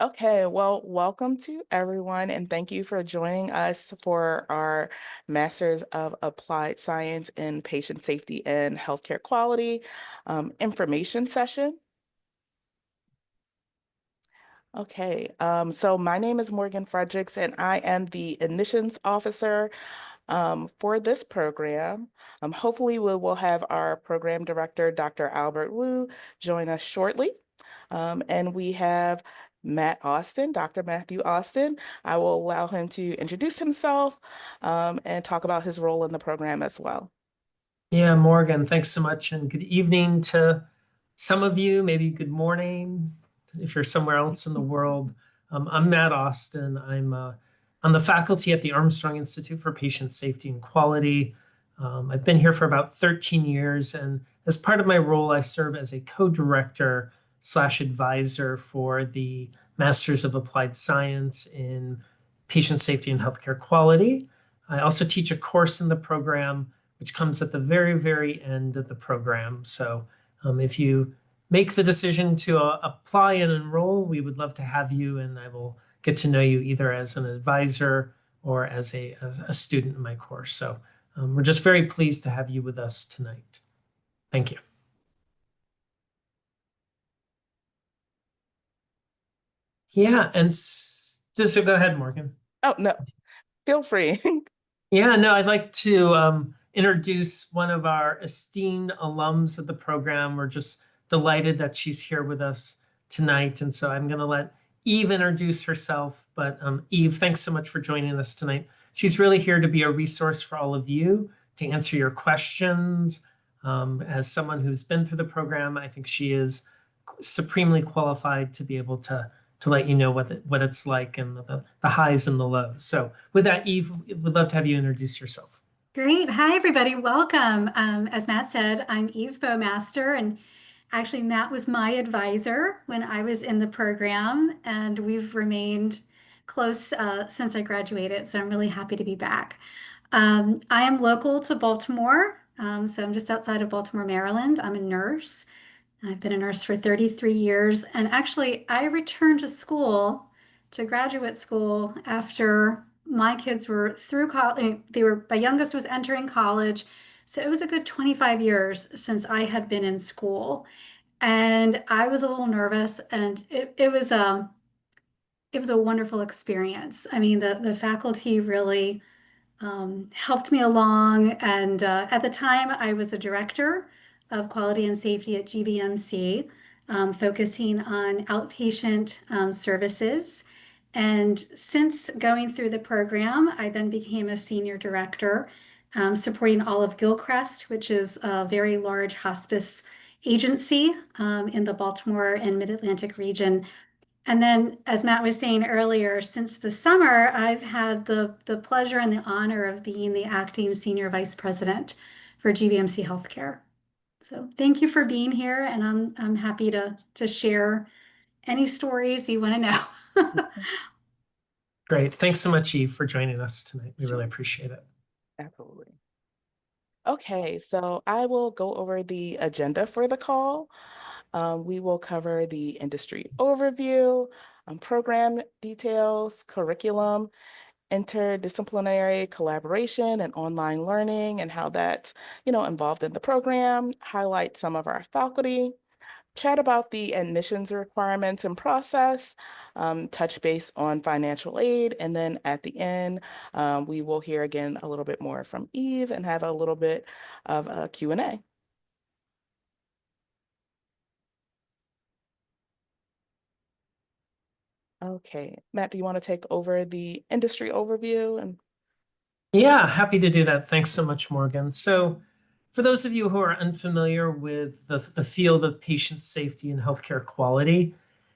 Okay, well, welcome to everyone, and thank you for joining us for our Masters of Applied Science in Patient Safety and Healthcare Quality information session. Okay, so my name is Morgan Fredericks, and I am the admissions officer for this program. Hopefully, we will have our program director, Dr. Albert Wu, join us shortly. And we have Dr. Mathew Austin. I will allow him to introduce himself and talk about his role in the program as well. Yeah, Morgan, thanks so much. And good evening to some of you, maybe good morning if you're somewhere else in the world. I'm Matt Austin. I'm on the faculty at the Armstrong Institute for Patient Safety and Quality. I've been here for about 13 years, and as part of my role, I serve as a co-director / advisor for the Masters of Applied Science in Patient Safety and Healthcare Quality. I also teach a course in the program which comes at the very, very end of the program. So if you make the decision to apply and enroll, we would love to have you, and I will get to know you either as an advisor or as a student in my course. So we're just very pleased to have you with us tonight. Thank you. Yeah, and just go ahead, Morgan. Oh, no, feel free. Yeah, no, I'd like to introduce one of our esteemed alums of the program. We're just delighted that she's here with us tonight. And so I'm going to let Eve introduce herself. But Eve, thanks so much for joining us tonight. She's really here to be a resource for all of you, to answer your questions. As someone who's been through the program, I think she is supremely qualified to be able to let you know what it's like and the highs and the lows. So with that, Eve, would love to have you introduce yourself. Great. Hi, everybody. Welcome. As Matt said, I'm Eve Bowmaster, and actually Matt was my advisor when I was in the program, and we've remained close since I graduated, so I'm really happy to be back. I am local to Baltimore, so I'm just outside of Baltimore, Maryland. I'm a nurse. I've been a nurse for 33 years, and actually I returned to graduate school after my kids were through college. My youngest was entering college, so it was a good 25 years since I had been in school, and I was a little nervous, and it was a wonderful experience. I mean, the faculty really helped me along. And at the time, I was a director of quality and safety at GBMC, focusing on outpatient services. And since going through the program, I then became a senior director, supporting all of Gilchrist, which is a very large hospice agency in the Baltimore and Mid-Atlantic region. And then, as Matt was saying earlier, since the summer, I've had the pleasure and the honor of being the acting senior vice president for GBMC Healthcare. So thank you for being here, and I'm happy to share any stories you want to know. Great. Thanks so much, Eve, for joining us tonight. We really appreciate it. Absolutely. Okay, so I will go over the agenda for the call. We will cover the industry overview, program details, curriculum, interdisciplinary collaboration and online learning and how that's, involved in the program, highlight some of our faculty, chat about the admissions requirements and process, touch base on financial aid, and then at the end, we will hear again a little bit more from Eve and have a little bit of a Q&A. Okay, Matt, do you want to take over the industry overview? Yeah, happy to do that. Thanks so much, Morgan. So for those of you who are unfamiliar with the field of patient safety and healthcare quality,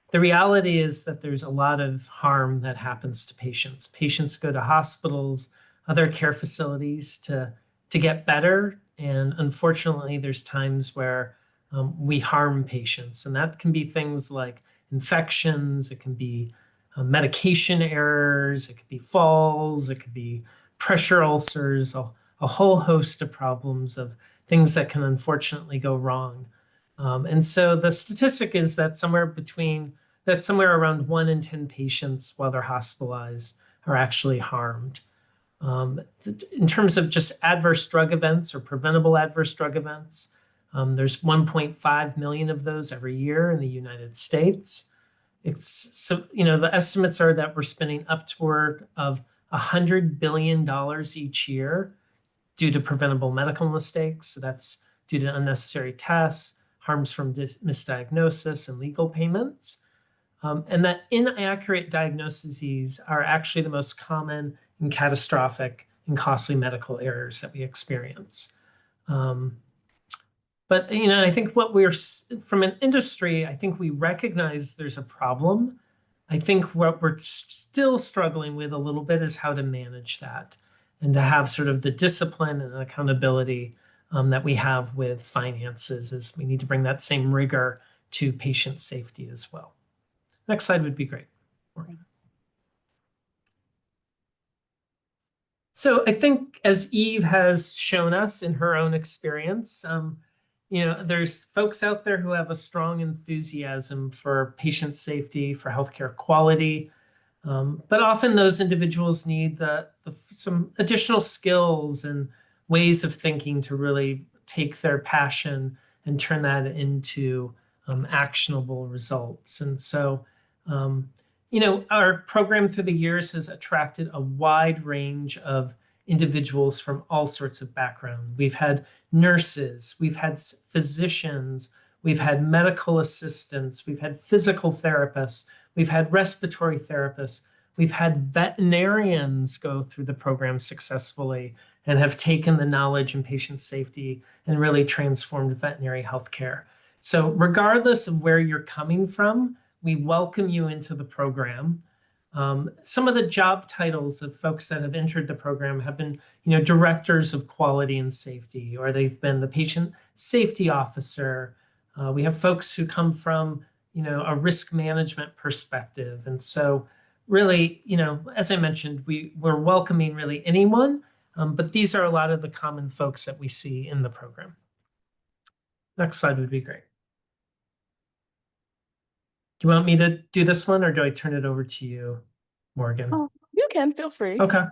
the reality is that there's a lot of harm that happens to patients. Patients go to hospitals, other care facilities to get better. And unfortunately, there's times where we harm patients. And that can be things like infections, it can be medication errors, it could be falls, it could be pressure ulcers, a whole host of problems of things that can unfortunately go wrong. And so the statistic is that somewhere between that somewhere around 1 in 10 patients while they're hospitalized are actually harmed. In terms of just adverse drug events or preventable adverse drug events, there's 1.5 million of those every year in the United States. The estimates are that we're spending upward of $100 billion each year due to preventable medical mistakes. So that's due to unnecessary tests, harms from misdiagnosis, and legal payments. And that inaccurate diagnoses are actually the most common and catastrophic and costly medical errors that we experience. But I think from an industry, I think we recognize there's a problem. I think what we're still struggling with a little bit is how to manage that and to have sort of the discipline and accountability that we have with finances, is we need to bring that same rigor to patient safety as well. Next slide would be great, Morgan. So I think, as Eve has shown us in her own experience, there's folks out there who have a strong enthusiasm for patient safety, for healthcare quality, but often those individuals need some additional skills and ways of thinking to really take their passion and turn that into actionable results. And so, our program through the years has attracted a wide range of individuals from all sorts of backgrounds. We've had nurses, we've had physicians, we've had medical assistants, we've had physical therapists, we've had respiratory therapists, we've had veterinarians go through the program successfully and have taken the knowledge in patient safety and really transformed veterinary healthcare. So regardless of where you're coming from, we welcome you into the program. Some of the job titles of folks that have entered the program have been, directors of quality and safety, or they've been the patient safety officer. We have folks who come from, a risk management perspective. And so really, as I mentioned, we're welcoming really anyone, but these are a lot of the common folks that we see in the program. Next slide would be great. Do you want me to do this one, or do I turn it over to you, Morgan? Oh, you can, feel free. Okay.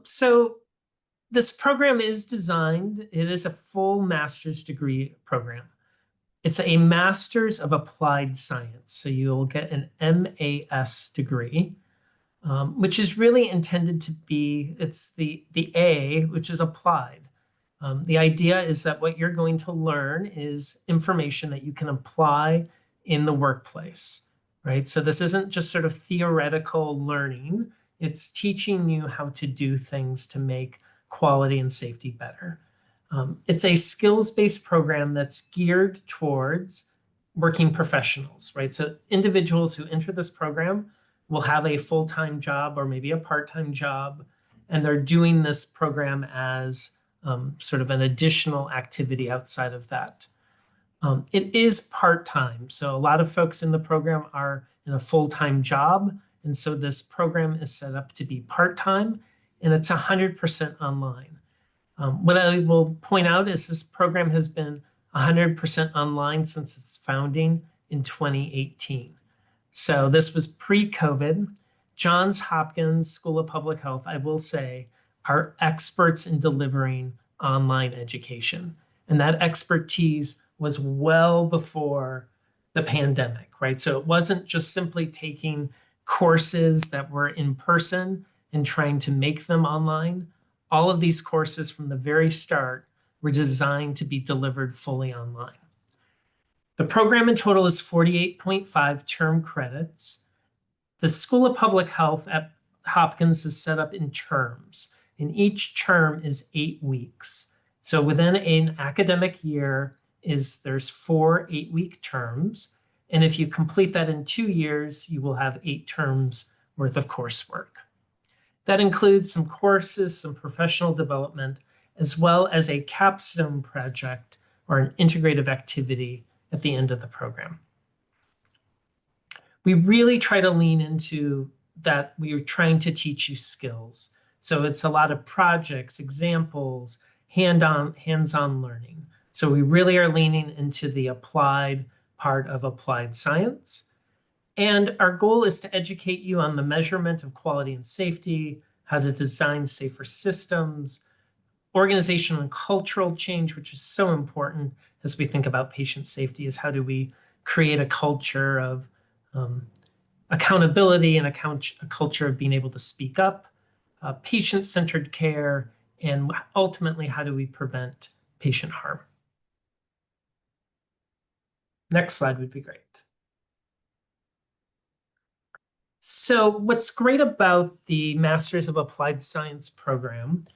So this program is designed, it is a full master's degree program. It's a Master's of Applied Science. So you'll get an MAS degree, which is really intended to be, it's the A, which is applied. The idea is that what you're going to learn is information that you can apply in the workplace, right? So this isn't just sort of theoretical learning. It's teaching you how to do things to make quality and safety better. It's a skills-based program that's geared towards working professionals, right? So individuals who enter this program will have a full-time job or maybe a part-time job, and they're doing this program as sort of an additional activity outside of that. It is part-time. So a lot of folks in the program are in a full-time job. And so this program is set up to be part-time, and it's 100% online. What I will point out is this program has been 100% online since its founding in 2018. So this was pre-COVID. Johns Hopkins School of Public Health, I will say, are experts in delivering online education. And that expertise was well before the pandemic, right? So it wasn't just simply taking courses that were in person and trying to make them online. All of these courses from the very start were designed to be delivered fully online. The program in total is 48.5 term credits. The School of Public Health at Hopkins is set up in terms, and each term is 8 weeks. So within an academic year there's 4 8-week terms. And if you complete that in 2 years, you will have 8 terms worth of coursework. That includes some courses, some professional development, as well as a capstone project or an integrative activity at the end of the program. We really try to lean into that we are trying to teach you skills. So it's a lot of projects, examples, hands-on learning. So we really are leaning into the applied part of applied science. And our goal is to educate you on the measurement of quality and safety, how to design safer systems, organizational and cultural change, which is so important as we think about patient safety, is how do we create a culture of accountability and a culture of being able to speak up, patient-centered care, and ultimately, how do we prevent patient harm? Next slide would be great. So what's great about the Masters of Applied Science program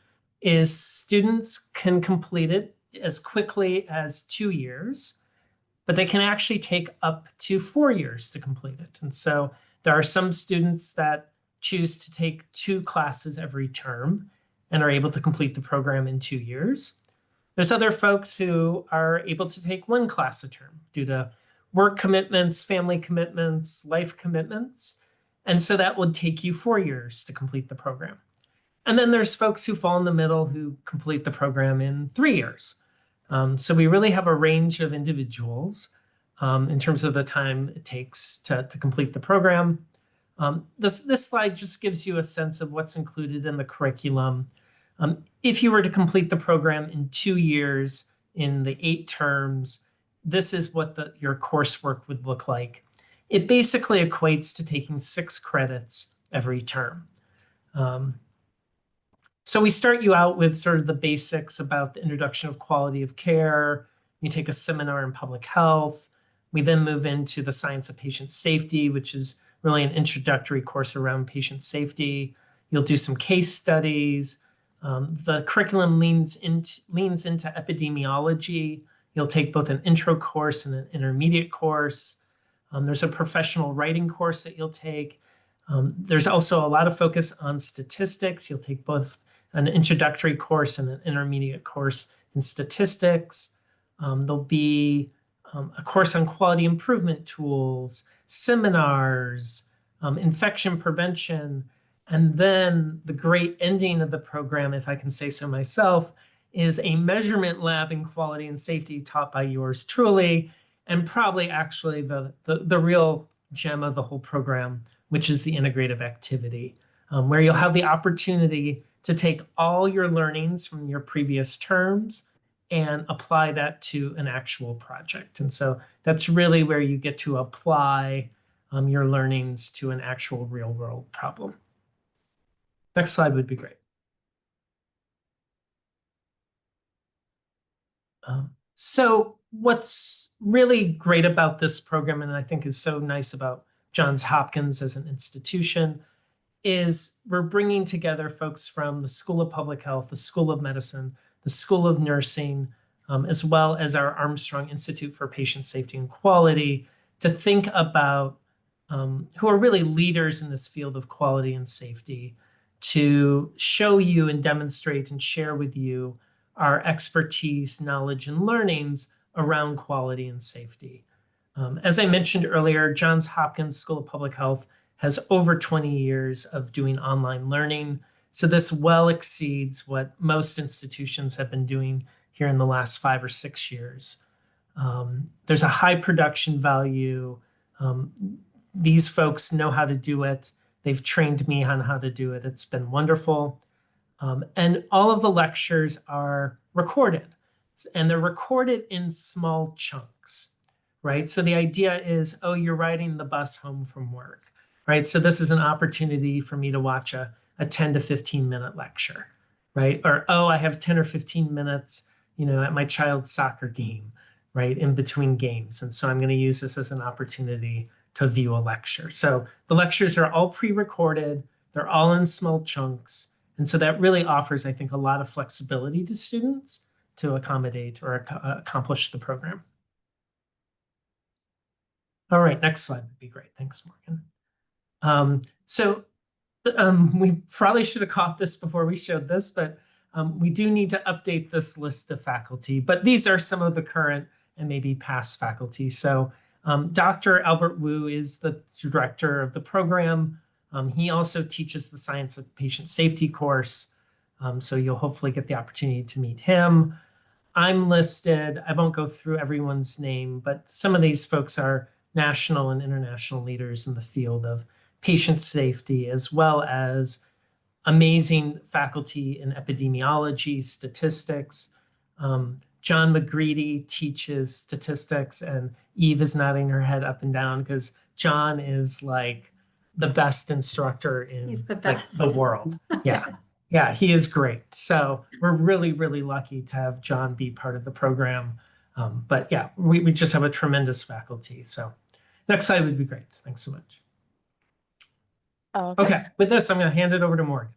is students can complete it as quickly as 2 years, but they can actually take up to 4 years to complete it. And so there are some students that choose to take 2 classes every term and are able to complete the program in 2 years. There's other folks who are able to take 1 class a term due to work commitments, family commitments, life commitments. And so that would take you 4 years to complete the program. And then there's folks who fall in the middle who complete the program in 3 years. So we really have a range of individuals in terms of the time it takes to complete the program. This slide just gives you a sense of what's included in the curriculum. If you were to complete the program in 2 years, in the 8 terms, this is what your coursework would look like. It basically equates to taking 6 credits every term. So we start you out with sort of the basics about the introduction of quality of care. You take a seminar in public health. We then move into the science of patient safety, which is really an introductory course around patient safety. You'll do some case studies. The curriculum leans into epidemiology. You'll take both an intro course and an intermediate course. There's a professional writing course that you'll take. There's also a lot of focus on statistics. You'll take both an introductory course and an intermediate course in statistics. There'll be a course on quality improvement tools, seminars, infection prevention, and then the great ending of the program, if I can say so myself, is a measurement lab in quality and safety taught by yours truly, and probably actually the real gem of the whole program, which is the integrative activity, where you'll have the opportunity to take all your learnings from your previous terms and apply that to an actual project. And so that's really where you get to apply your learnings to an actual real world problem. Next slide would be great. So what's really great about this program, and I think is so nice about Johns Hopkins as an institution, is we're bringing together folks from the School of Public Health, the School of Medicine, the School of Nursing, as well as our Armstrong Institute for Patient Safety and Quality, to think about who are really leaders in this field of quality and safety, to show you and demonstrate and share with you our expertise, knowledge, and learnings around quality and safety. As I mentioned earlier, Johns Hopkins School of Public Health has over 20 years of doing online learning. So this well exceeds what most institutions have been doing here in the last 5 or 6 years. There's a high production value. These folks know how to do it. They've trained me on how to do it. It's been wonderful. And all of the lectures are recorded, and they're recorded in small chunks, right? So the idea is, oh, you're riding the bus home from work, right? So this is an opportunity for me to watch a 10 to 15 minute lecture, right? Or, oh, I have 10 or 15 minutes, at my child's soccer game, right? In between games. And so I'm going to use this as an opportunity to view a lecture. So the lectures are all pre-recorded. They're all in small chunks. And so that really offers, I think, a lot of flexibility to students to accommodate or accomplish the program. All right, next slide would be great. Thanks, Morgan. We probably should have caught this before we showed this, but we do need to update this list of faculty. But these are some of the current and maybe past faculty. So Dr. Albert Wu is the director of the program. He also teaches the Science of Patient Safety course. So you'll hopefully get the opportunity to meet him. I'm listed. I won't go through everyone's name, but some of these folks are national and international leaders in the field of patient safety, as well as amazing faculty in epidemiology, statistics. John McGreedy teaches statistics, and Eve is nodding her head up and down because John is like the best instructor in He's the like the best. world. Yeah. Yes. Yeah, he is great. So we're really, really lucky to have John be part of the program. But yeah, we just have a tremendous faculty. So next slide would be great. Thanks so much. Okay. Okay, with this, I'm going to hand it over to Morgan.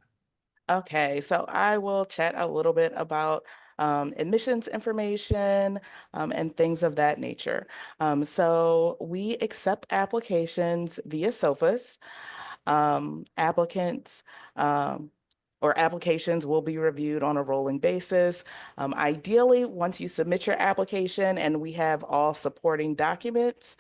Okay, so I will chat a little bit about admissions information and things of that nature. So we accept applications via SOFAS. Applicants or applications will be reviewed on a rolling basis. Ideally, once you submit your application and we have all supporting documents,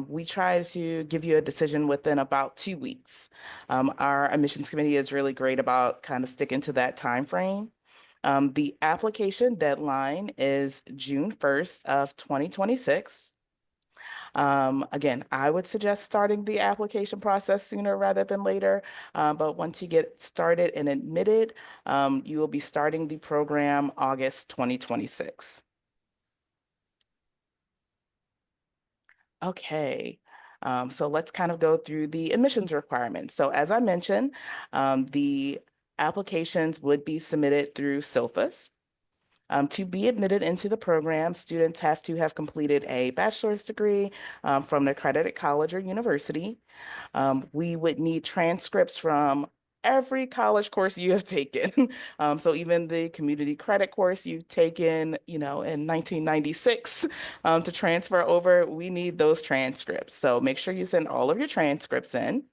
we try to give you a decision within about 2 weeks. Our admissions committee is really great about kind of sticking to that time frame. The application deadline is June 1st of 2026. Again, I would suggest starting the application process sooner rather than later. But once you get started and admitted, you will be starting the program August 2026. Okay. So let's kind of go through the admissions requirements. So as I mentioned, the applications would be submitted through SOFAS. To be admitted into the program, students have to have completed a bachelor's degree from an accredited college or university. We would need transcripts from every college course you have taken. So even the community credit course you've taken, in 1996 to transfer over, we need those transcripts. So make sure you send all of your transcripts in.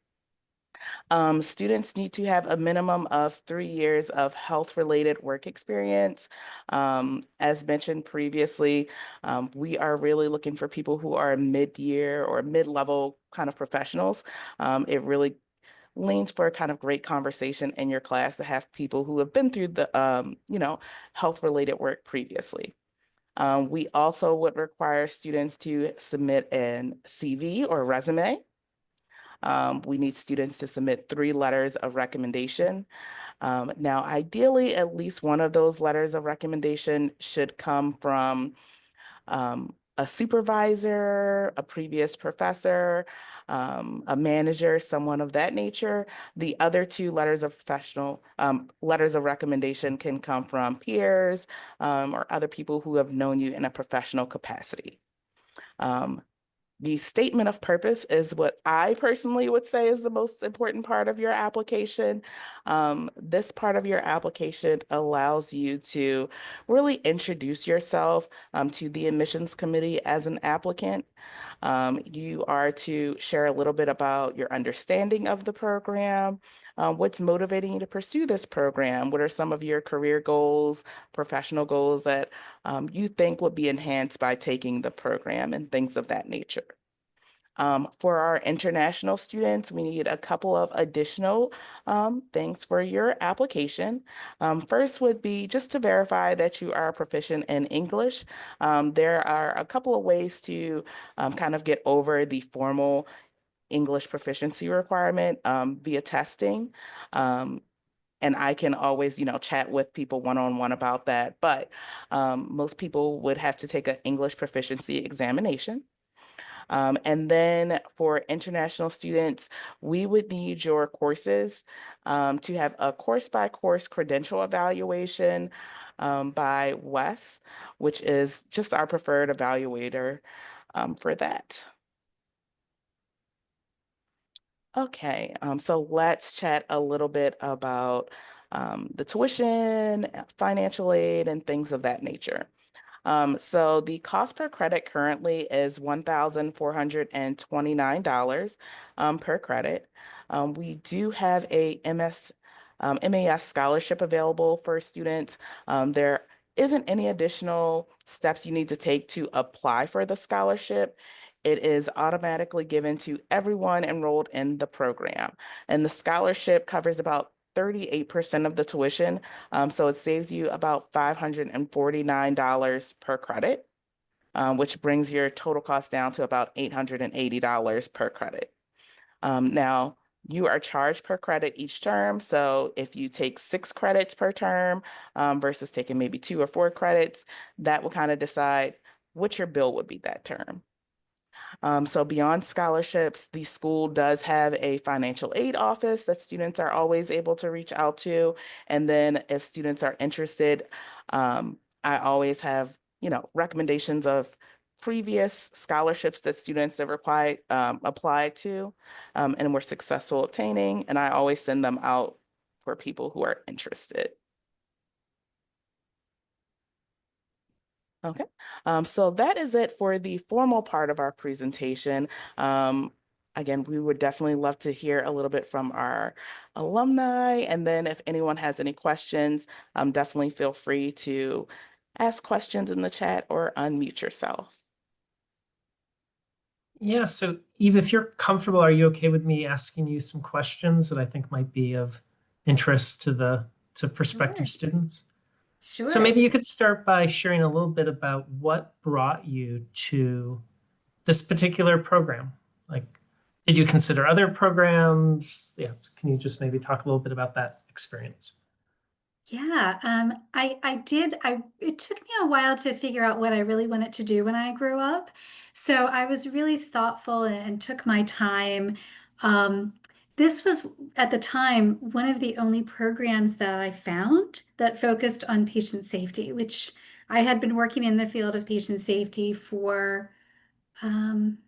Students need to have a minimum of 3 years of health-related work experience. As mentioned previously, we are really looking for people who are mid-year or mid-level kind of professionals. It really leans for a kind of great conversation in your class to have people who have been through the, health-related work previously. We also would require students to submit an CV or resume. We need students to submit 3 letters of recommendation. Now, ideally, at least one of those letters of recommendation should come from a supervisor, a previous professor, a manager, someone of that nature. The other 2 letters of letters of recommendation can come from peers or other people who have known you in a professional capacity. The statement of purpose is what I personally would say is the most important part of your application. This part of your application allows you to really introduce yourself to the admissions committee as an applicant. You are to share a little bit about your understanding of the program, what's motivating you to pursue this program, what are some of your career goals, professional goals that you think would be enhanced by taking the program and things of that nature. For our international students, we need a couple of additional things for your application. First would be just to verify that you are proficient in English. There are a couple of ways to kind of get over the formal English proficiency requirement via testing. And I can always, chat with people one-on-one about that. But most people would have to take an English proficiency examination. And then for international students, we would need your courses to have a course-by-course credential evaluation by Wes, which is just our preferred evaluator for that. Okay, so let's chat a little bit about the tuition, financial aid, and things of that nature. So the cost per credit currently is $1,429 per credit. We do have a MAS scholarship available for students. There isn't any additional steps you need to take to apply for the scholarship. It is automatically given to everyone enrolled in the program. And the scholarship covers about 38% of the tuition. So it saves you about $549 per credit, which brings your total cost down to about $880 per credit. Now, you are charged per credit each term. So if you take 6 credits per term versus taking maybe 2 or 4 credits, that will kind of decide what your bill would be that term. So beyond scholarships, the school does have a financial aid office that students are always able to reach out to. And then if students are interested, I always have, recommendations of previous scholarships that students have applied to and were successful obtaining. And I always send them out for people who are interested. Okay, so that is it for the formal part of our presentation. Again, we would definitely love to hear a little bit from our alumni, and then if anyone has any questions, definitely feel free to ask questions in the chat or unmute yourself. Yeah, so Eve, if you're comfortable, are you okay with me asking you some questions that I think might be of interest to prospective students? Sure. So maybe you could start by sharing a little bit about what brought you to this particular program. Like, did you consider other programs? Yeah, can you just maybe talk a little bit about that experience? Yeah, I did. It took me a while to figure out what I really wanted to do when I grew up. So I was really thoughtful and took my time. Um, this was at the time one of the only programs that I found that focused on patient safety, which I had been working in the field of patient safety for, um,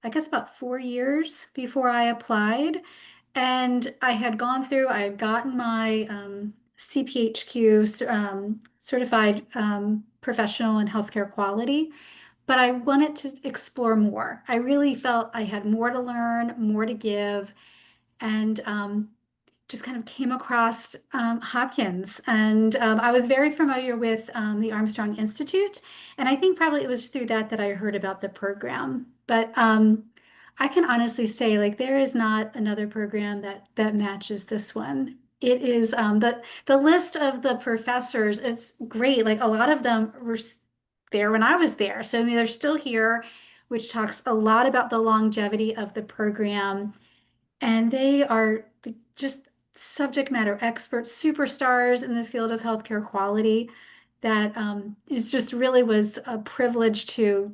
I guess about 4 years before I applied. And I had gone through, I had gotten my CPHQ certified professional in healthcare quality, but I wanted to explore more. I really felt I had more to learn, more to give, and just kind of came across Hopkins. And I was very familiar with the Armstrong Institute. And I think probably it was through that I heard about the program. But I can honestly say, like, there is not another program that matches this one. It is, but the list of the professors, it's great. Like, a lot of them were there when I was there. So I mean, they're still here, which talks a lot about the longevity of the program. And they are just subject matter experts, superstars in the field of healthcare quality. That is just really was a privilege to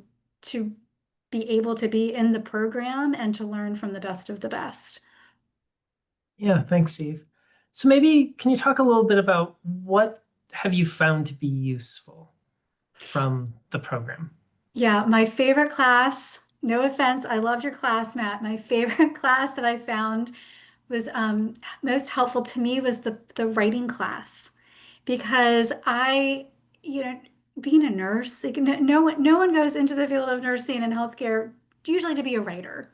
be able to be in the program and to learn from the best of the best. Yeah, thanks, Eve. So maybe can you talk a little bit about what have you found to be useful from the program? Yeah, my favorite class, no offense, I loved your class, Matt. My favorite class that I found was most helpful to me was the writing class because you know, being a nurse, like, no one goes into the field of nursing and healthcare usually to be a writer,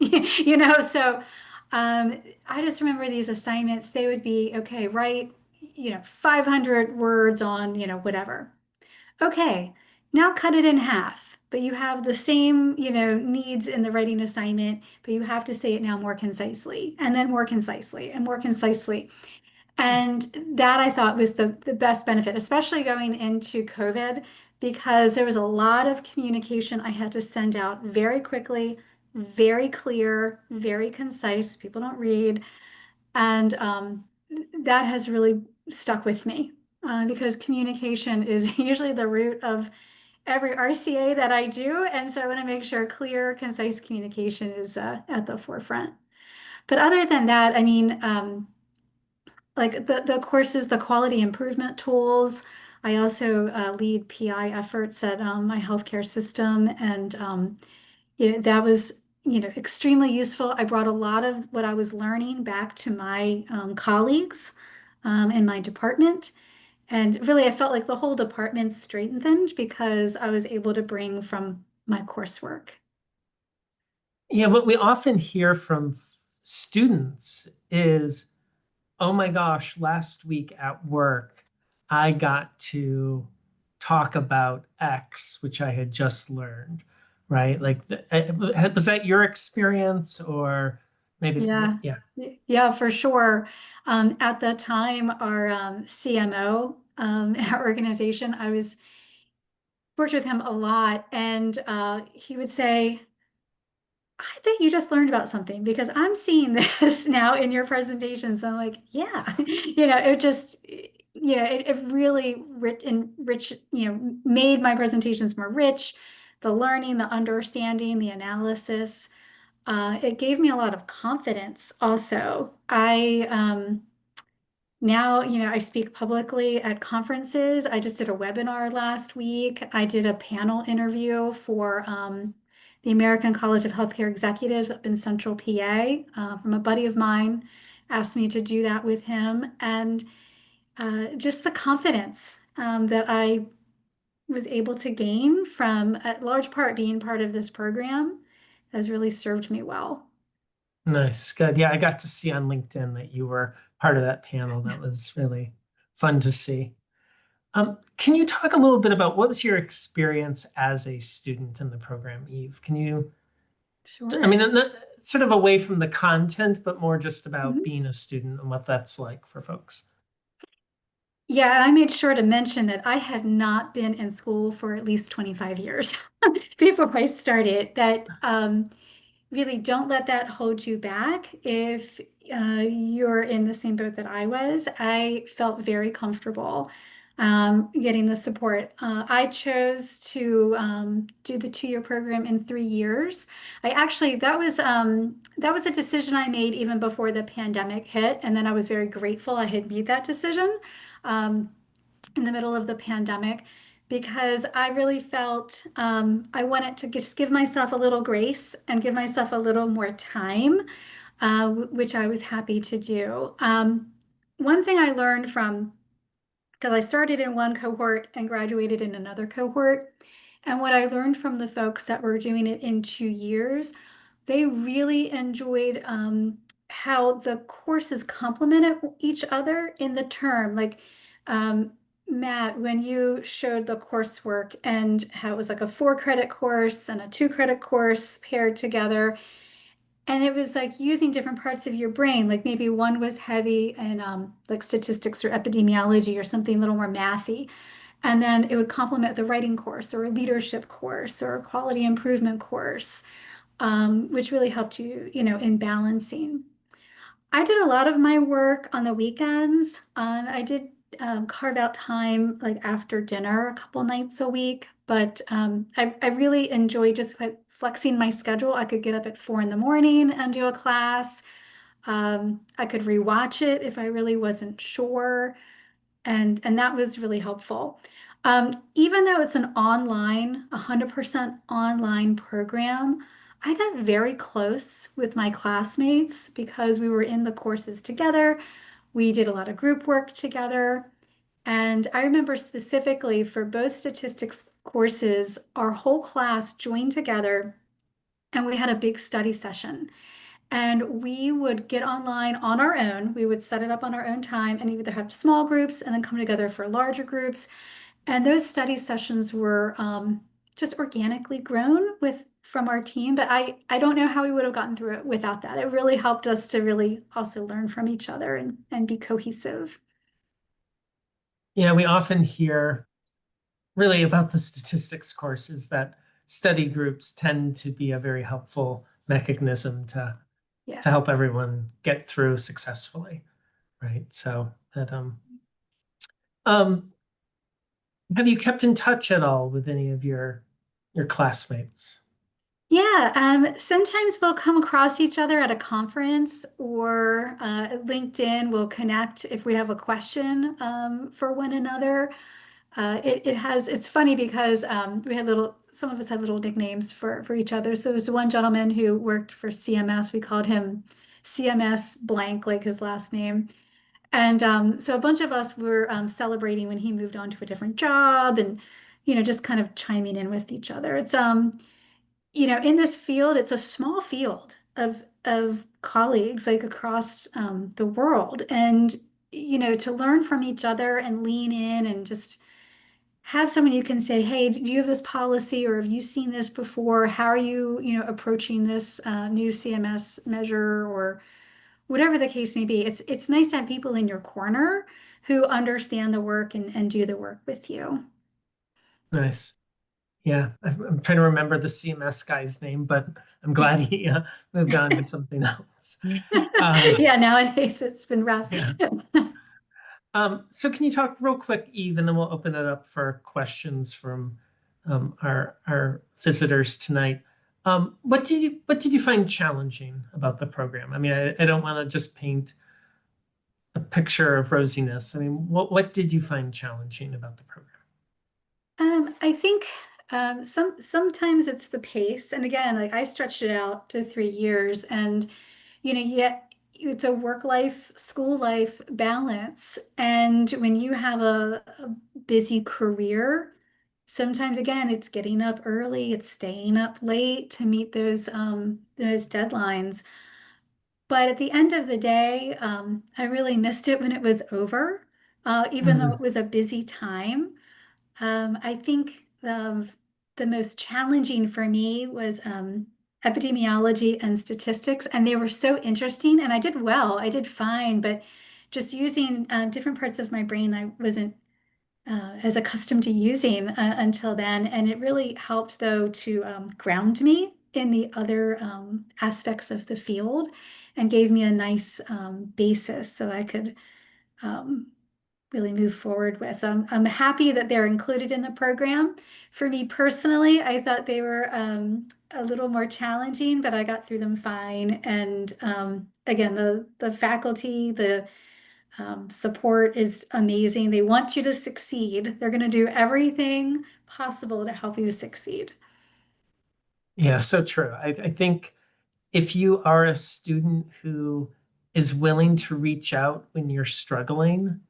So I just remember these assignments. They would be, okay, write, 500 words on, whatever. Okay, now cut it in half. But you have the same, needs in the writing assignment, but you have to say it now more concisely, and then more concisely, and more concisely. And that I thought was the best benefit, especially going into COVID, because there was a lot of communication I had to send out very quickly, very clear, very concise. People don't read. And that has really stuck with me because communication is usually the root of every RCA that I do. And so I want to make sure clear, concise communication is at the forefront. But other than that, I mean, like the courses, the quality improvement tools. I also lead PI efforts at my healthcare system, and that was extremely useful. I brought a lot of what I was learning back to my colleagues in my department, and really I felt like the whole department strengthened because I was able to bring from my coursework. Yeah, what we often hear from students is, oh my gosh, last week at work, I got to talk about X, which I had just learned, right? Like, was that your experience, or Maybe, Yeah. yeah. Yeah, for sure. At the time, our CMO in our organization, I was worked with him a lot, and he would say, I think you just learned about something because I'm seeing this now in your presentations. I'm like, yeah, it just, it really rich, made my presentations more rich. The learning, the understanding, the analysis, it gave me a lot of confidence also. Now, I speak publicly at conferences. I just did a webinar last week. I did a panel interview for the American College of Healthcare Executives up in Central PA from a buddy of mine asked me to do that with him. And just the confidence that I was able to gain from, at large part, being part of this program has really served me well. Nice. Good. Yeah, I got to see on LinkedIn that you were part of that panel. That was really fun to see. Can you talk a little bit about what was your experience as a student in the program, Eve? Can you, I Sure. mean, sort of away from the content, but more just about Mhm. being a student and what that's like for folks? Yeah, and I made sure to mention that I had not been in school for at least 25 years before I started. That really don't let that hold you back. If you're in the same boat that I was, I felt very comfortable getting the support. I chose to do the 2-year program in 3 years. I actually that was a decision I made even before the pandemic hit, and then I was very grateful I had made that decision um, in the middle of the pandemic because I really felt I wanted to just give myself a little grace and give myself a little more time, which I was happy to do. One thing I learned from, because I started in one cohort and graduated in another cohort, and what I learned from the folks that were doing it in 2 years, they really enjoyed how the courses complemented each other in the term. Like, um, Matt, when you showed the coursework and how it was like a 4-credit course and a 2-credit course paired together, and it was like using different parts of your brain, like maybe one was heavy in like statistics or epidemiology or something a little more mathy. And then it would complement the writing course or a leadership course or a quality improvement course, which really helped you, in balancing. I did a lot of my work on the weekends. I did carve out time like after dinner a couple nights a week, but I really enjoy just like flexing my schedule. I could get up at 4 in the morning and do a class. I could rewatch it if I really wasn't sure and that was really helpful. Even though it's an online, 100% online program, I got very close with my classmates because we were in the courses together. We did a lot of group work together. And I remember specifically for both statistics courses, our whole class joined together and we had a big study session. And we would get online on our own. We would set it up on our own time and either have small groups and then come together for larger groups. And those study sessions were just organically grown with from our team. But I don't know how we would have gotten through it without that. It really helped us to really also learn from each other and be cohesive. Yeah, we often hear really about the statistics courses that study groups tend to be a very helpful mechanism Yeah. to help everyone get through successfully, right? So that um have you kept in touch at all with any of your classmates? Yeah, sometimes we'll come across each other at a conference or LinkedIn. We'll connect if we have a question for one another. It's funny because we had some of us had little nicknames for each other. So there was one gentleman who worked for CMS. We called him CMS blank, like his last name. And so a bunch of us were celebrating when he moved on to a different job and, just kind of chiming in with each other. It's in this field, it's a small field of colleagues like across the world. And, to learn from each other and lean in and just have someone you can say, hey, do you have this policy or have you seen this before? How are you, approaching this new CMS measure or whatever the case may be. It's nice to have people in your corner who understand the work and do the work with you. Nice. Yeah, I'm trying to remember the CMS guy's name, but I'm glad he moved on to something else. Yeah, nowadays it's been rough. Yeah. So can you talk real quick, Eve, and then we'll open it up for questions from our visitors tonight. What did you find challenging about the program? I mean, I don't want to just paint a picture of rosiness. I mean, what did you find challenging about the program? I think sometimes it's the pace, and again, like I stretched it out to 3 years, and yet it's a work life, school life balance, and when you have a busy career, sometimes again it's getting up early, it's staying up late to meet those deadlines. But at the end of the day, I really missed it when it was over, even though Mhm. it was a busy time. I think the most challenging for me was epidemiology and statistics, and they were so interesting, and I did well, I did fine, but just using different parts of my brain I wasn't as accustomed to using until then, and it really helped though to ground me in the other aspects of the field and gave me a nice basis so I could um, really move forward with. So I'm happy that they're included in the program. For me personally, I thought they were a little more challenging, but I got through them fine. And again, the faculty, the support is amazing. They want you to succeed. They're going to do everything possible to help you succeed. Yeah, so true. I think if you are a student who is willing to reach out when you're struggling,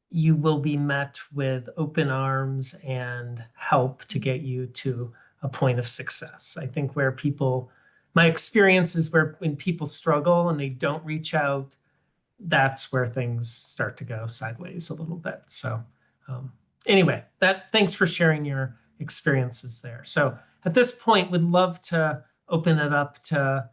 you will be met with open arms and help to get you to a point of success. I think my experience is where when people struggle and they don't reach out, that's where things start to go sideways a little bit. So, anyway, thanks for sharing your experiences there. So at this point, would love to open it up to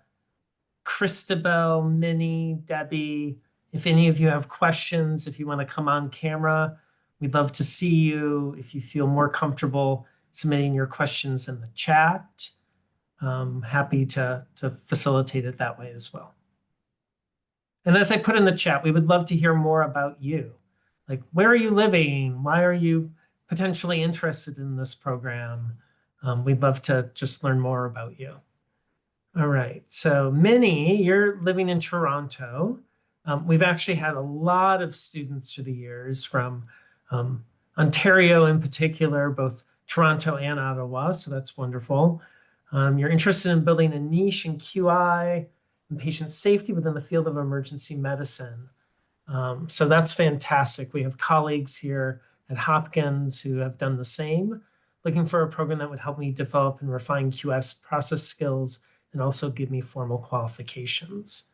Christabel, Minnie, Debbie. If any of you have questions, if you want to come on camera, we'd love to see you. If you feel more comfortable submitting your questions in the chat, happy to facilitate it that way as well. And as I put in the chat, we would love to hear more about you. Like, where are you living? Why are you potentially interested in this program? We'd love to just learn more about you. All right. So, Minnie, you're living in Toronto. We've actually had a lot of students through the years from Ontario in particular, both Toronto and Ottawa. So that's wonderful. You're interested in building a niche in QI and patient safety within the field of emergency medicine. So that's fantastic. We have colleagues here at Hopkins who have done the same, looking for a program that would help me develop and refine QS process skills and also give me formal qualifications.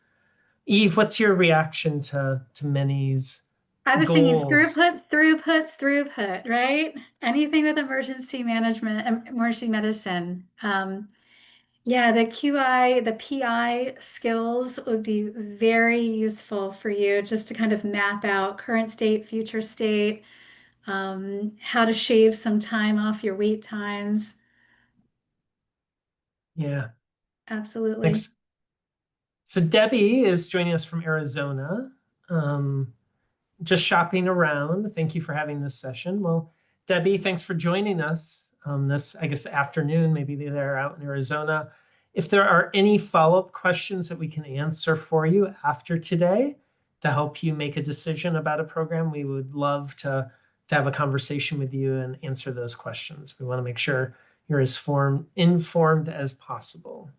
Eve, what's your reaction to Minnie's I was thinking goals? throughput, right? Anything with emergency management, emergency medicine. Yeah, the QI, the PI skills would be very useful for you just to kind of map out current state, future state, how to shave some time off your wait times. Yeah, Absolutely. thanks. So Debbie is joining us from Arizona. Um, just shopping around. Thank you for having this session. Well, Debbie, thanks for joining us this, I guess, afternoon. Maybe they're out in Arizona. If there are any follow-up questions that we can answer for you after today to help you make a decision about a program, we would love to have a conversation with you and answer those questions. We want to make sure you're as informed as possible.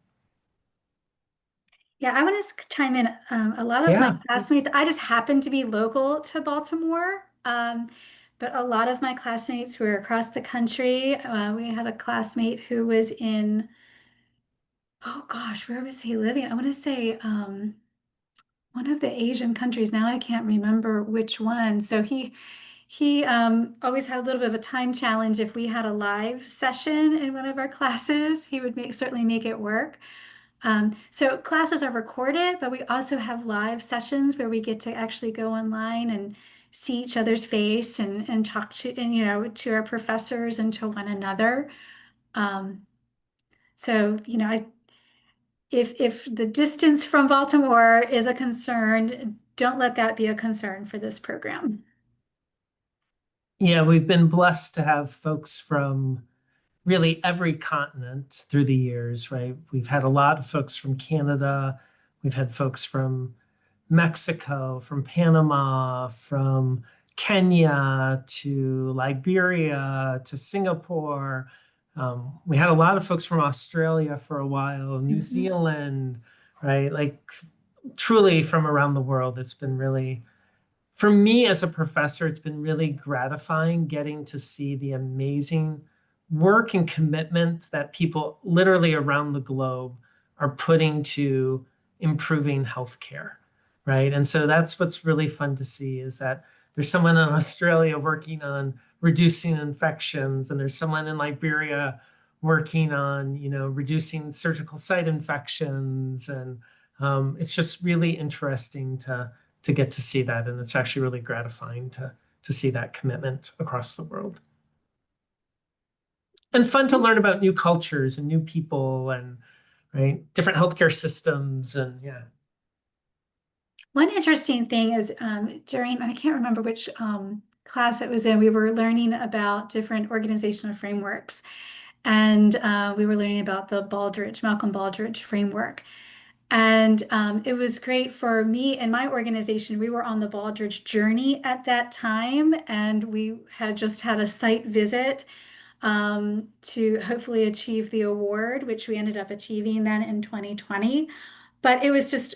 Yeah, I want to chime in. A lot of my Yeah, please. classmates, I just happen to be local to Baltimore, but a lot of my classmates were across the country. We had a classmate who was in, oh gosh, where was he living? I want to say one of the Asian countries. Now I can't remember which one. So He always had a little bit of a time challenge. If we had a live session in one of our classes, he would certainly make it work. So classes are recorded, but we also have live sessions where we get to actually go online and see each other's face and talk to to our professors and to one another. Um, so if the distance from Baltimore is a concern, don't let that be a concern for this program. Yeah, we've been blessed to have folks from really every continent through the years, right? We've had a lot of folks from Canada. We've had folks from Mexico, from Panama, from Kenya to Liberia to Singapore. We had a lot of folks from Australia for a while, New Zealand, right? Like truly from around the world. It's been really, for me as a professor, it's been really gratifying getting to see the amazing work and commitment that people literally around the globe are putting to improving healthcare, right? And so that's what's really fun to see is that there's someone in Australia working on reducing infections, and there's someone in Liberia working on, reducing surgical site infections, and it's just really interesting to get to see that, and it's actually really gratifying to see that commitment across the world. And fun to learn about new cultures and new people and right different healthcare systems and yeah. One interesting thing is during, I can't remember which class it was in, we were learning about different organizational frameworks. And we were learning about the Malcolm Baldrige framework. And it was great for me and my organization. We were on the Baldrige journey at that time, and we had just had a site visit to hopefully achieve the award, which we ended up achieving then in 2020. But it was just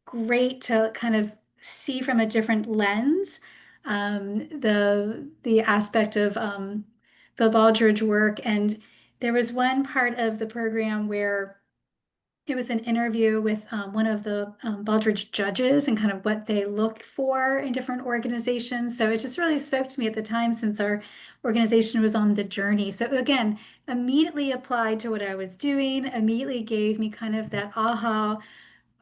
great to kind of see from a different lens the aspect of the Baldrige work. And there was one part of the program where it was an interview with one of the Baldrige judges and kind of what they look for in different organizations. So it just really spoke to me at the time since our organization was on the journey. So again, immediately applied to what I was doing, immediately gave me kind of that aha,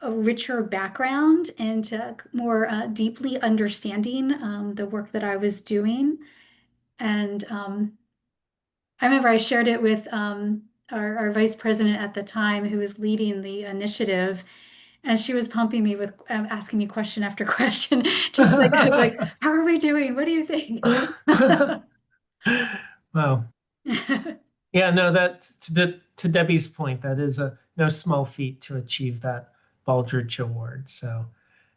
a richer background into more deeply understanding the work that I was doing. And I remember I shared it with our vice president at the time who was leading the initiative. And she was pumping me with asking me question after question, just like, how are we doing? What do you think? Wow. Yeah, no, that to Debbie's point, that is a no small feat to achieve that Baldrige Award. So,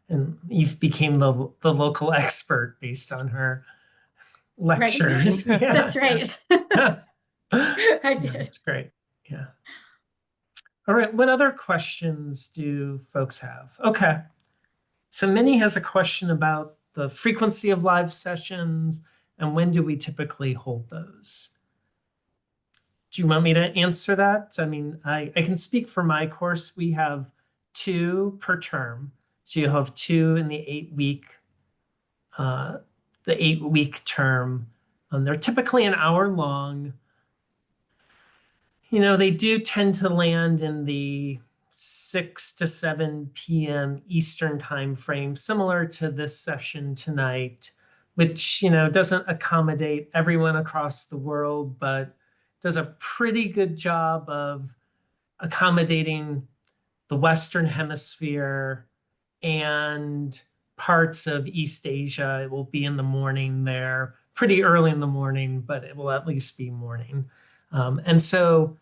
and Eve became the local expert based on her lectures. Right. Yeah. That's right. I did. That's great. Yeah. All right. What other questions do folks have? Okay. So Minnie has a question about the frequency of live sessions and when do we typically hold those? Do you want me to answer that? I mean, I can speak for my course. We have 2 per term. So you have 2 in the 8-week term. They're typically an hour long. They do tend to land in the 6 to 7 p.m. Eastern time frame, similar to this session tonight, which, doesn't accommodate everyone across the world, but does a pretty good job of accommodating the Western Hemisphere and parts of East Asia. It will be in the morning there, pretty early in the morning, but it will at least be morning. And so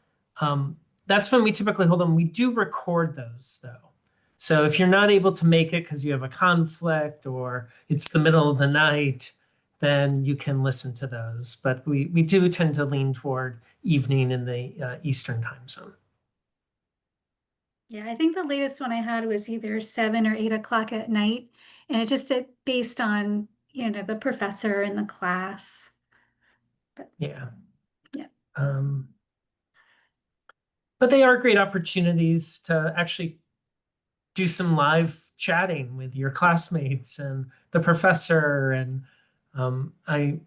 that's when we typically hold them. We do record those though. So if you're not able to make it because you have a conflict or it's the middle of the night, then you can listen to those. But we do tend to lean toward evening in the Eastern time zone. Yeah, I think the latest one I had was either 7 or 8 o'clock at night. And it just based on, the professor and the class. But, yeah. Yeah. But they are great opportunities to actually do some live chatting with your classmates and the professor and I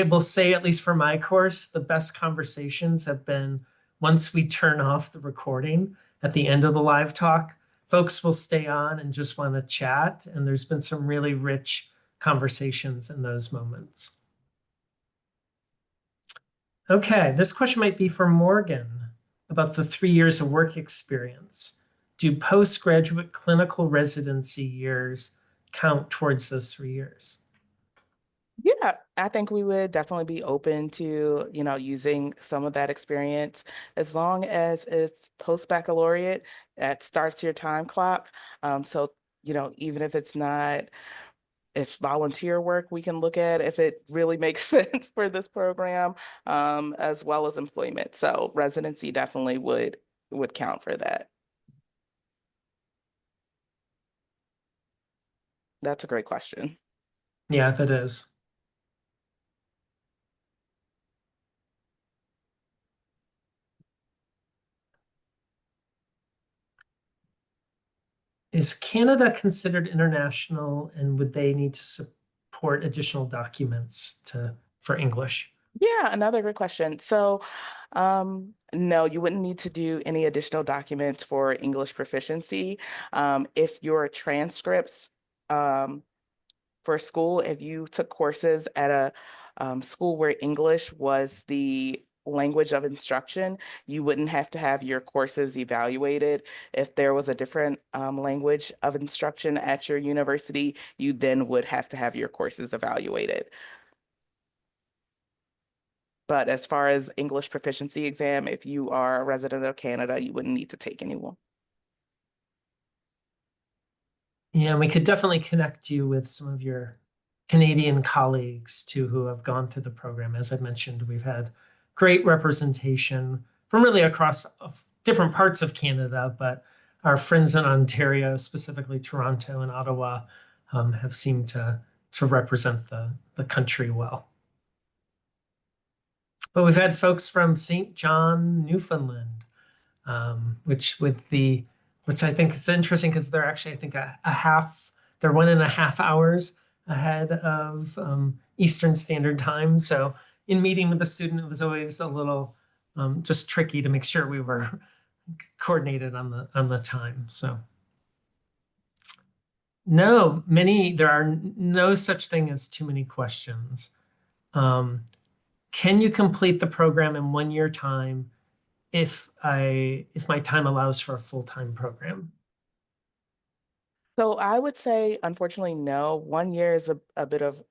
will say, at least for my course, the best conversations have been once we turn off the recording at the end of the live talk. Folks will stay on and just want to chat, and there's been some really rich conversations in those moments. Okay, this question might be for Morgan about the 3 years of work experience. Do postgraduate clinical residency years count towards those 3 years? Yeah, I think we would definitely be open to, using some of that experience as long as it's post-baccalaureate, that starts your time clock. So, even if it's not, if volunteer work, we can look at if it really makes sense for this program, as well as employment. So residency definitely would count for that. That's a great question. Yeah, that is. Is Canada considered international, and would they need to support additional documents for English? Yeah, another good question. So, no, you wouldn't need to do any additional documents for English proficiency. If your transcripts, for school, if you took courses at a school where English was the language of instruction, you wouldn't have to have your courses evaluated. If there was a different language of instruction at your university, you then would have to have your courses evaluated. But as far as English proficiency exam, if you are a resident of Canada, you wouldn't need to take anyone. Yeah, we could definitely connect you with some of your Canadian colleagues too, who have gone through the program. As I mentioned, we've had great representation from really across different parts of Canada, but our friends in Ontario, specifically Toronto and Ottawa, have seemed to represent the country well. But we've had folks from St. John, Newfoundland, which I think is interesting because they're actually, I think, they're 1.5 hours ahead of Eastern Standard Time. So in meeting with the student, it was always a little just tricky to make sure we were coordinated on the time. So no, there are no such thing as too many questions. Can you complete the program in 1 year time if my time allows for a full-time program? So I would say, unfortunately, no. 1 year is a bit of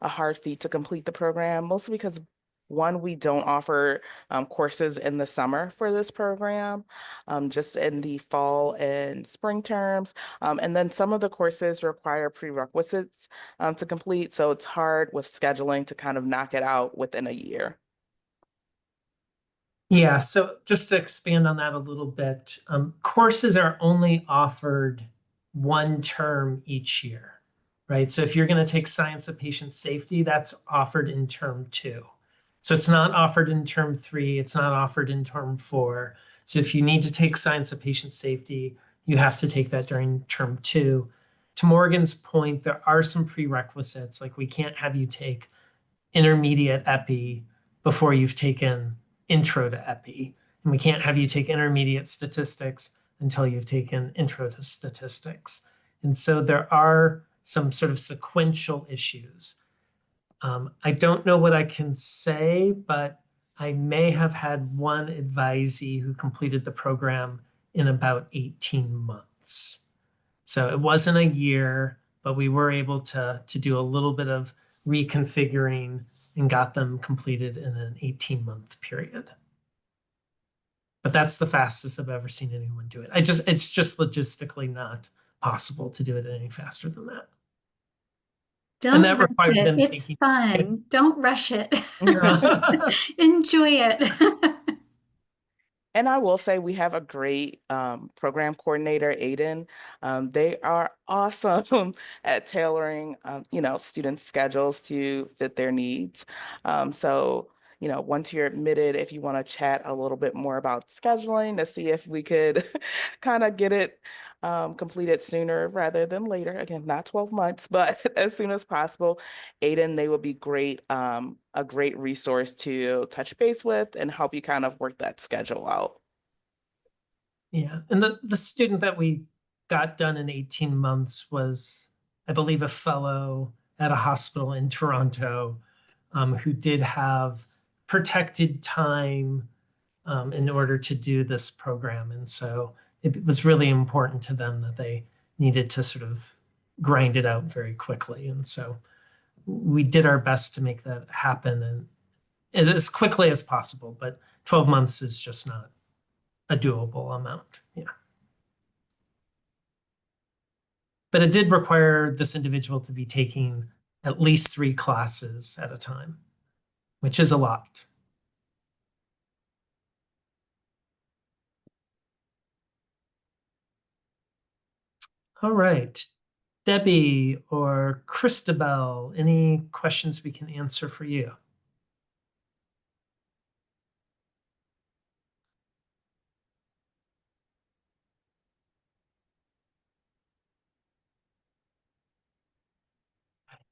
a hard feat to complete the program, mostly because one, we don't offer courses in the summer for this program, just in the fall and spring terms. And then some of the courses require prerequisites to complete, so it's hard with scheduling to kind of knock it out within a year. Yeah, so just to expand on that a little bit, courses are only offered 1 term each year, right? So if you're going to take Science of Patient Safety, that's offered in term 2. So it's not offered in term 3, it's not offered in term 4. So if you need to take Science of Patient Safety, you have to take that during term 2. To Morgan's point, there are some prerequisites, like we can't have you take intermediate epi before you've taken intro to epi. And we can't have you take intermediate statistics until you've taken intro to statistics. And so there are some sort of sequential issues. I don't know what I can say, but I may have had one advisee who completed the program in about 18 months. So it wasn't a year, but we were able to do a little bit of reconfiguring and got them completed in an 18-month period. But that's the fastest I've ever seen anyone do it. It's just logistically not possible to do it any faster than that. Don't that rush required it. them It's taking- fun. Don't rush it. Enjoy it. And I will say we have a great program coordinator, Aiden. They are awesome at tailoring, student schedules to fit their needs. So, once you're admitted, if you want to chat a little bit more about scheduling to see if we could kind of get it completed sooner rather than later. Again, not 12 months, but as soon as possible. Aiden, they would be a great resource to touch base with and help you kind of work that schedule out. Yeah, and the student that we got done in 18 months was, I believe, a fellow at a hospital in Toronto, who did have protected time in order to do this program. And so it was really important to them that they needed to sort of grind it out very quickly. And so we did our best to make that happen and as quickly as possible, but 12 months is just not a doable amount. Yeah. But it did require this individual to be taking at least 3 classes at a time, which is a lot. All right. Debbie or Christabel, any questions we can answer for you?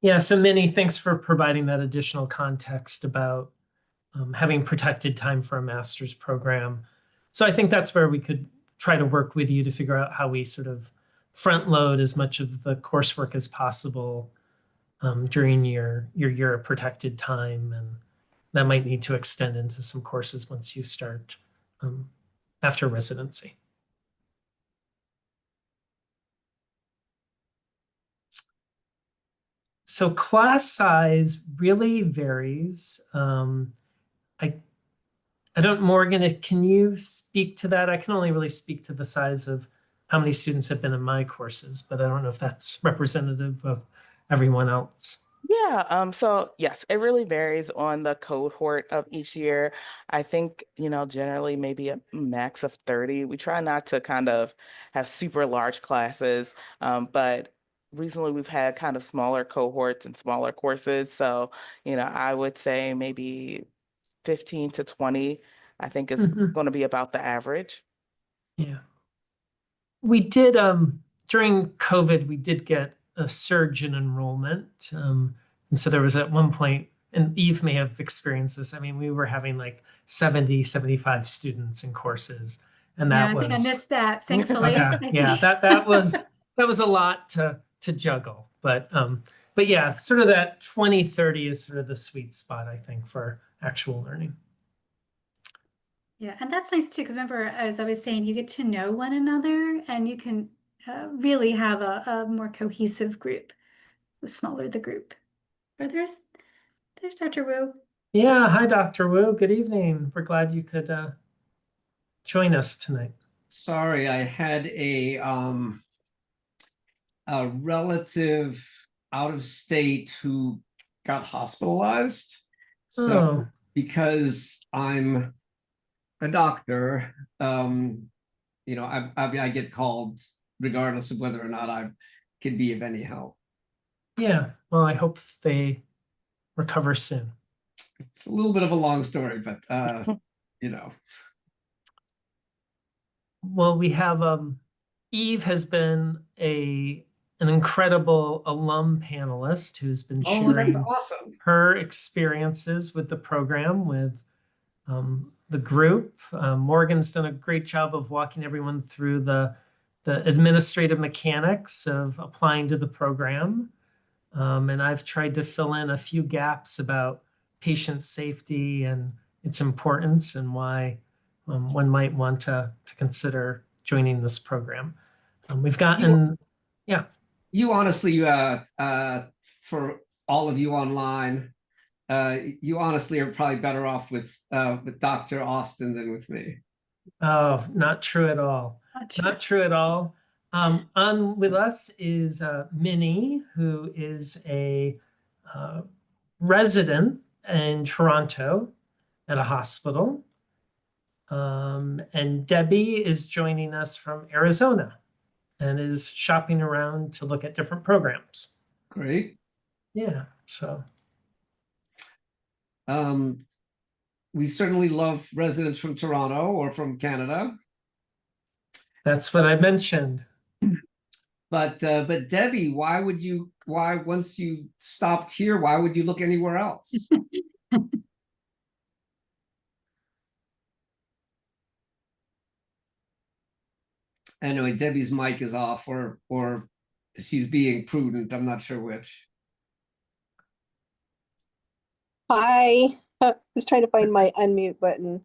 Yeah, so Minnie, thanks for providing that additional context about having protected time for a master's program. So I think that's where we could try to work with you to figure out how we sort of front load as much of the coursework as possible during your year of protected time. And that might need to extend into some courses once you start after residency. So class size really varies. I don't, Morgan, can you speak to that? I can only really speak to the size of how many students have been in my courses, but I don't know if that's representative of everyone else. Yeah, so yes, it really varies on the cohort of each year. I think, generally maybe a max of 30. We try not to kind of have super large classes, but recently we've had kind of smaller cohorts and smaller courses. So, I would say maybe 15 to 20, I think is going to be about the average. Yeah. We did, during COVID, we did get a surge in enrollment. And so there was at one point, and Eve may have experienced this. I mean, we were having like 70, 75 students in courses. And that I was, think I missed that, thankfully. yeah, that was a lot to juggle. But yeah, sort of that 20, 30 is sort of the sweet spot, I think, for actual learning. Yeah, and that's nice too, because remember, as I was saying, you get to know one another and you can really have a more cohesive group, the smaller the group. Or there's Dr. Wu. Yeah, hi, Dr. Wu. Good evening. We're glad you could join us tonight. Sorry, I had a relative out of state who got hospitalized. So because I'm a doctor, I get called regardless of whether or not I can be of any help. Yeah, well, I hope they recover soon. It's a little bit of a long story, but Well, we have Eve has been an incredible alum panelist who's been sharing awesome. her experiences with the program with the group. Morgan's done a great job of walking everyone through the administrative mechanics of applying to the program. And I've tried to fill in a few gaps about patient safety and its importance and why one might want to consider joining this program. We've gotten, yeah. You honestly, for all of you online, you honestly are probably better off with Dr. Austin than with me. Oh, not true at all. Not true at all. On with us is Minnie, who is a resident in Toronto at a hospital. And Debbie is joining us from Arizona and is shopping around to look at different programs. Great. Yeah, so. We certainly love residents from Toronto or from Canada. That's what I mentioned. But Debbie, why once you stopped here, why would you look anywhere else? Anyway, Debbie's mic is off, or she's being prudent. I'm not sure which. Hi, I was trying to find my unmute button.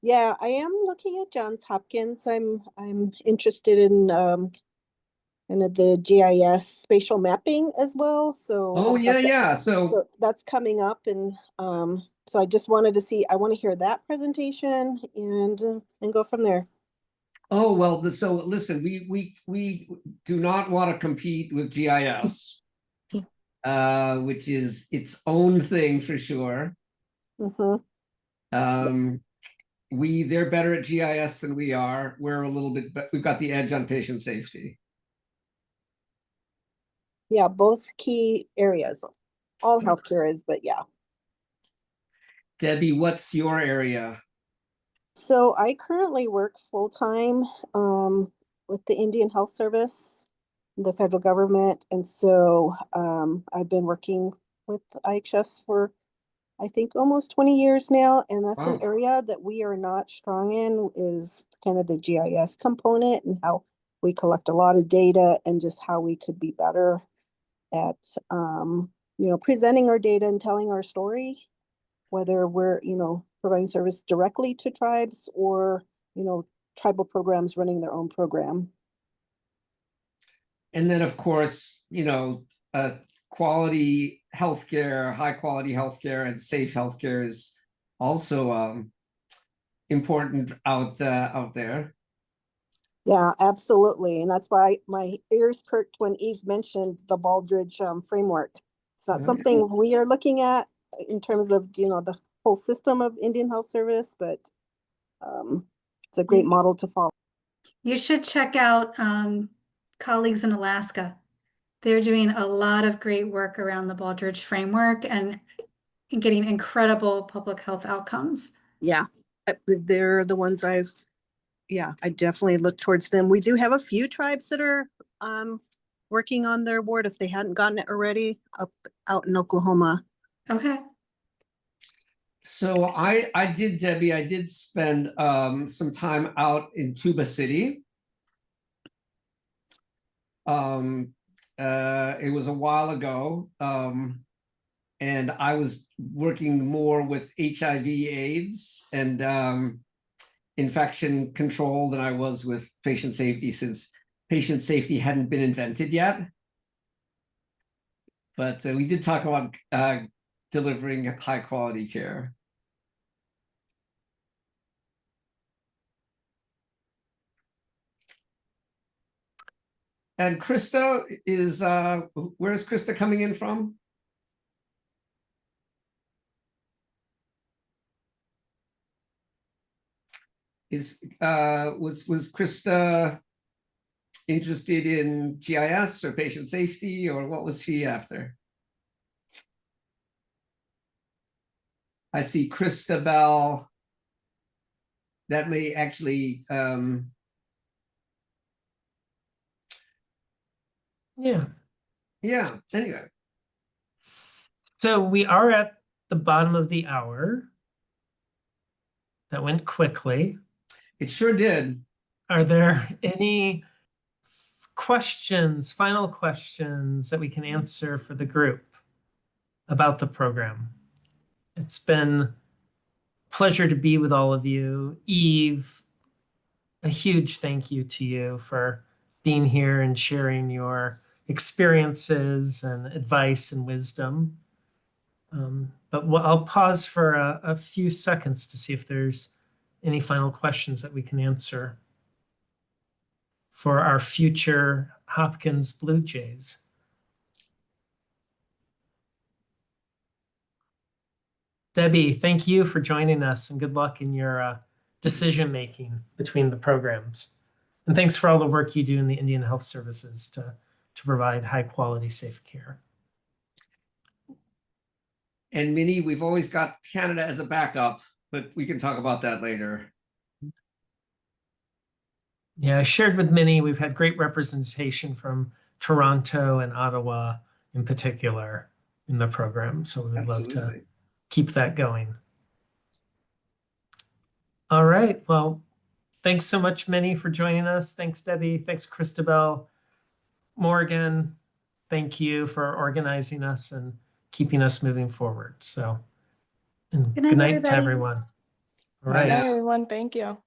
Yeah, I am looking at Johns Hopkins. I'm interested in kind of the GIS spatial mapping as well. So Oh yeah. So that's coming up, and so I just wanted to see. I want to hear that presentation and go from there. oh well. So listen, we do not want to compete with GIS, which is its own thing for sure. Mm-hmm. They're better at GIS than we are. We're a little bit, but we've got the edge on patient safety. Yeah, both key areas. All healthcare is, but yeah. Debbie, what's your area? So I currently work full-time with the Indian Health Service, the federal government. And so I've been working with IHS for, I think, almost 20 years now. And that's an area that we are not strong in, is kind of the GIS component and how we collect a lot of data and just how we could be better at, presenting our data and telling our story, whether we're, providing service directly to tribes or, tribal programs running their own program. And then, of course, quality healthcare, high quality healthcare, and safe healthcare is also important out there. Yeah, absolutely. And that's why my ears perked when Eve mentioned the Baldrige framework. It's not something we are looking at in terms of, the whole system of Indian Health Service, but it's a great model to follow. You should check out colleagues in Alaska. They're doing a lot of great work around the Baldrige framework and getting incredible public health outcomes. Yeah, they're the ones I definitely look towards them. We do have a few tribes that are working on their board if they hadn't gotten it already out in Oklahoma. Okay. So Debbie, I did spend some time out in Tuba City. It was a while ago, and I was working more with HIV/AIDS and infection control than I was with patient safety, since patient safety hadn't been invented yet. But we did talk about delivering high quality care. And Krista is, where is Krista coming in from? Was Krista interested in GIS or patient safety, or what was she after? I see Christabel. That may actually yeah, anyway. So we are at the bottom of the hour. That went quickly. It sure did. Are there any questions, final questions that we can answer for the group about the program? It's been a pleasure to be with all of you. Eve, a huge thank you to you for being here and sharing your experiences and advice and wisdom. But I'll pause for a few seconds to see if there's any final questions that we can answer for our future Hopkins Blue Jays. Debbie, thank you for joining us, and good luck in your decision-making between the programs. And thanks for all the work you do in the Indian Health Services to provide high-quality, safe care. And Minnie, we've always got Canada as a backup, but we can talk about that later. Yeah, I shared with Minnie, we've had great representation from Toronto and Ottawa in particular in the program. So we would love to Absolutely. keep that going. All right. Well, thanks so much, Minnie, for joining us. Thanks, Debbie. Thanks, Christabel. Morgan, thank you for organizing us and keeping us moving forward. So, and Good night, good night to everybody. everyone. All Bye right. now. Bye, everyone. Thank you.